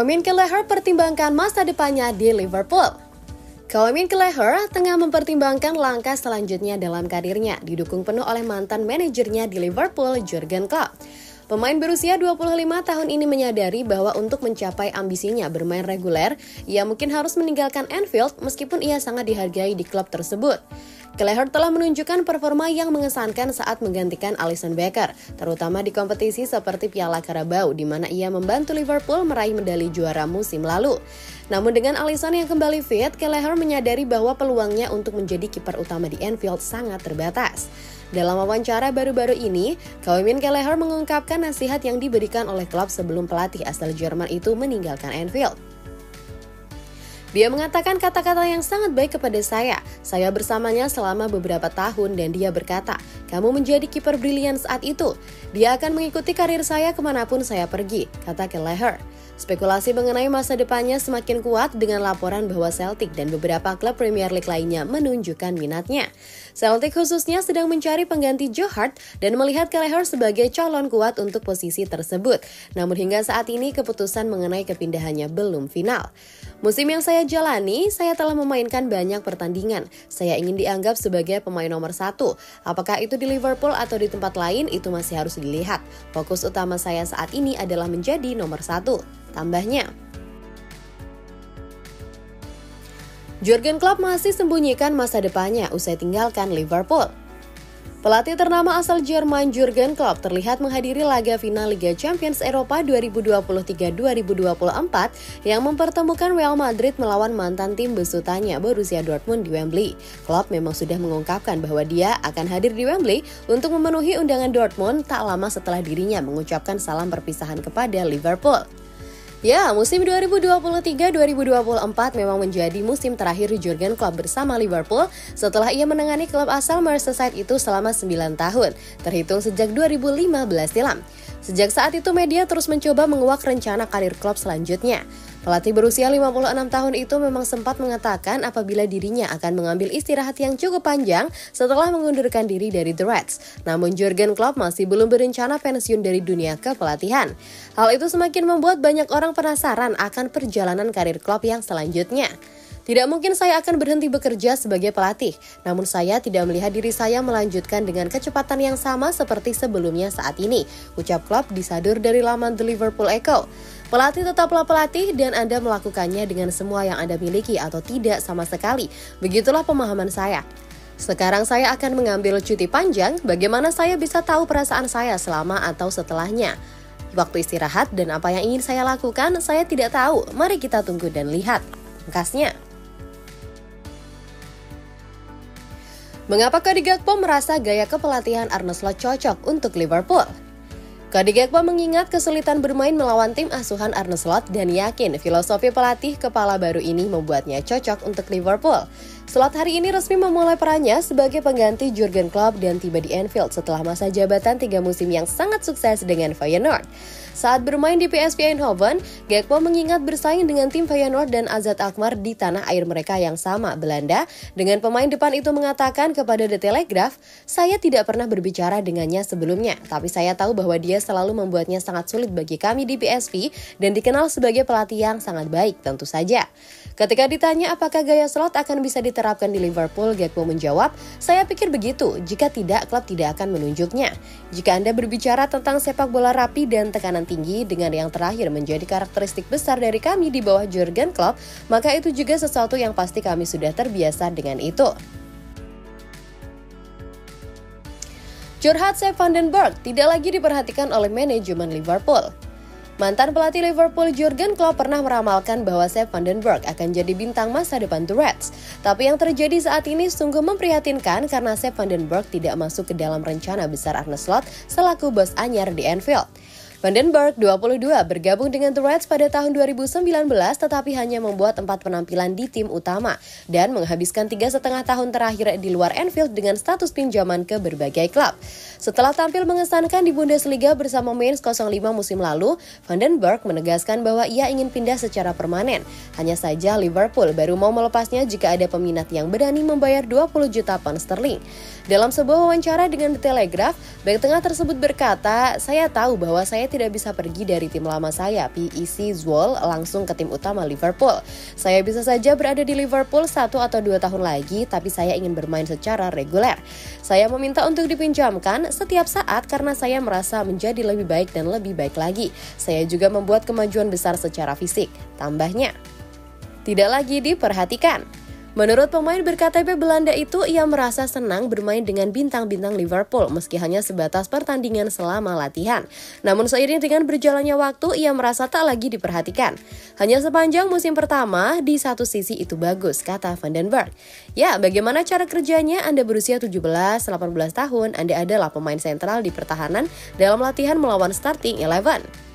Kevin Kelleher pertimbangkan masa depannya di Liverpool. Kevin Kelleher tengah mempertimbangkan langkah selanjutnya dalam karirnya, didukung penuh oleh mantan manajernya di Liverpool, Jurgen Klopp. Pemain berusia 25 tahun ini menyadari bahwa untuk mencapai ambisinya bermain reguler, ia mungkin harus meninggalkan Anfield meskipun ia sangat dihargai di klub tersebut. Kelleher telah menunjukkan performa yang mengesankan saat menggantikan Alisson Becker, terutama di kompetisi seperti Piala Carabao, di mana ia membantu Liverpool meraih medali juara musim lalu. Namun dengan Alisson yang kembali fit, Kelleher menyadari bahwa peluangnya untuk menjadi kiper utama di Anfield sangat terbatas. Dalam wawancara baru-baru ini, Kevin Kelleher mengungkapkan nasihat yang diberikan oleh klub sebelum pelatih asal Jerman itu meninggalkan Anfield. Dia mengatakan kata-kata yang sangat baik kepada saya bersamanya selama beberapa tahun dan dia berkata, kamu menjadi kiper brilian saat itu. Dia akan mengikuti karir saya kemanapun saya pergi, kata Kelleher. Spekulasi mengenai masa depannya semakin kuat dengan laporan bahwa Celtic dan beberapa klub Premier League lainnya menunjukkan minatnya. Celtic khususnya sedang mencari pengganti Joe Hart dan melihat Kelleher sebagai calon kuat untuk posisi tersebut. Namun hingga saat ini keputusan mengenai kepindahannya belum final. Musim yang saya jalani, saya telah memainkan banyak pertandingan. Saya ingin dianggap sebagai pemain nomor 1. Apakah itu di Liverpool atau di tempat lain, itu masih harus dilihat. Fokus utama saya saat ini adalah menjadi nomor 1. Tambahnya. Jurgen Klopp masih sembunyikan masa depannya usai tinggalkan Liverpool. Pelatih ternama asal Jerman Jurgen Klopp terlihat menghadiri laga final Liga Champions Eropa 2023-2024 yang mempertemukan Real Madrid melawan mantan tim besutannya Borussia Dortmund di Wembley. Klopp memang sudah mengungkapkan bahwa dia akan hadir di Wembley untuk memenuhi undangan Dortmund tak lama setelah dirinya mengucapkan salam perpisahan kepada Liverpool. Ya, musim 2023-2024 memang menjadi musim terakhir Jurgen Klopp bersama Liverpool setelah ia menangani klub asal Merseyside itu selama 9 tahun, terhitung sejak 2015 silam. Sejak saat itu media terus mencoba menguak rencana karir Klopp selanjutnya. Pelatih berusia 56 tahun itu memang sempat mengatakan apabila dirinya akan mengambil istirahat yang cukup panjang setelah mengundurkan diri dari The Reds. Namun Jurgen Klopp masih belum berencana pensiun dari dunia kepelatihan. Hal itu semakin membuat banyak orang penasaran akan perjalanan karir Klopp yang selanjutnya. Tidak mungkin saya akan berhenti bekerja sebagai pelatih, namun saya tidak melihat diri saya melanjutkan dengan kecepatan yang sama seperti sebelumnya saat ini, ucap Klopp disadur dari laman The Liverpool Echo. Pelatih tetaplah pelatih dan Anda melakukannya dengan semua yang Anda miliki atau tidak sama sekali. Begitulah pemahaman saya. Sekarang saya akan mengambil cuti panjang, bagaimana saya bisa tahu perasaan saya selama atau setelahnya. Waktu istirahat dan apa yang ingin saya lakukan, saya tidak tahu. Mari kita tunggu dan lihat. Pungkasnya. Mengapa Cody Gakpo merasa gaya kepelatihan Arne Slot cocok untuk Liverpool? Cody Gakpo mengingat kesulitan bermain melawan tim asuhan Arne Slot dan yakin filosofi pelatih kepala baru ini membuatnya cocok untuk Liverpool. Slot hari ini resmi memulai perannya sebagai pengganti Jurgen Klopp dan tiba di Anfield setelah masa jabatan 3 musim yang sangat sukses dengan Feyenoord. Saat bermain di PSV Eindhoven, Gakpo mengingat bersaing dengan tim Feyenoord dan AZ Alkmaar di tanah air mereka yang sama, Belanda. Dengan pemain depan itu mengatakan kepada The Telegraph, saya tidak pernah berbicara dengannya sebelumnya, tapi saya tahu bahwa dia selalu membuatnya sangat sulit bagi kami di PSV dan dikenal sebagai pelatih yang sangat baik, tentu saja. Ketika ditanya apakah gaya Slot akan bisa diterapkan di Liverpool, Gakpo menjawab, saya pikir begitu, jika tidak, klub tidak akan menunjuknya. Jika Anda berbicara tentang sepak bola rapi dan tekanan tinggi dengan yang terakhir menjadi karakteristik besar dari kami di bawah Jurgen Klopp, maka itu juga sesuatu yang pasti kami sudah terbiasa dengan itu. Curhat Sepp van den Berg tidak lagi diperhatikan oleh manajemen Liverpool. Mantan pelatih Liverpool Jurgen Klopp pernah meramalkan bahwa Sepp van den Berg akan jadi bintang masa depan The Reds. Tapi yang terjadi saat ini sungguh memprihatinkan karena Sepp van den Berg tidak masuk ke dalam rencana besar Arne Slot selaku bos anyar di Anfield. Van den Berg, 22, bergabung dengan The Reds pada tahun 2019 tetapi hanya membuat 4 penampilan di tim utama dan menghabiskan 3,5 tahun terakhir di luar Anfield dengan status pinjaman ke berbagai klub. Setelah tampil mengesankan di Bundesliga bersama Mainz 05 musim lalu, Van den Berg menegaskan bahwa ia ingin pindah secara permanen. Hanya saja Liverpool baru mau melepasnya jika ada peminat yang berani membayar 20 juta pound sterling. Dalam sebuah wawancara dengan The Telegraph, bek tengah tersebut berkata, saya tahu bahwa saya tidak bisa pergi dari tim lama saya, PEC Zwolle, langsung ke tim utama Liverpool. Saya bisa saja berada di Liverpool 1 atau 2 tahun lagi, tapi saya ingin bermain secara reguler. Saya meminta untuk dipinjamkan setiap saat karena saya merasa menjadi lebih baik dan lebih baik lagi. Saya juga membuat kemajuan besar secara fisik, tambahnya. Tidak lagi diperhatikan. Menurut pemain ber-KTP Belanda itu, ia merasa senang bermain dengan bintang-bintang Liverpool meski hanya sebatas pertandingan selama latihan. Namun seiring dengan berjalannya waktu, ia merasa tak lagi diperhatikan. Hanya sepanjang musim pertama, di satu sisi itu bagus, kata Van den Berg. Ya, bagaimana cara kerjanya? Anda berusia 17-18 tahun, Anda adalah pemain sentral di pertahanan dalam latihan melawan starting 11.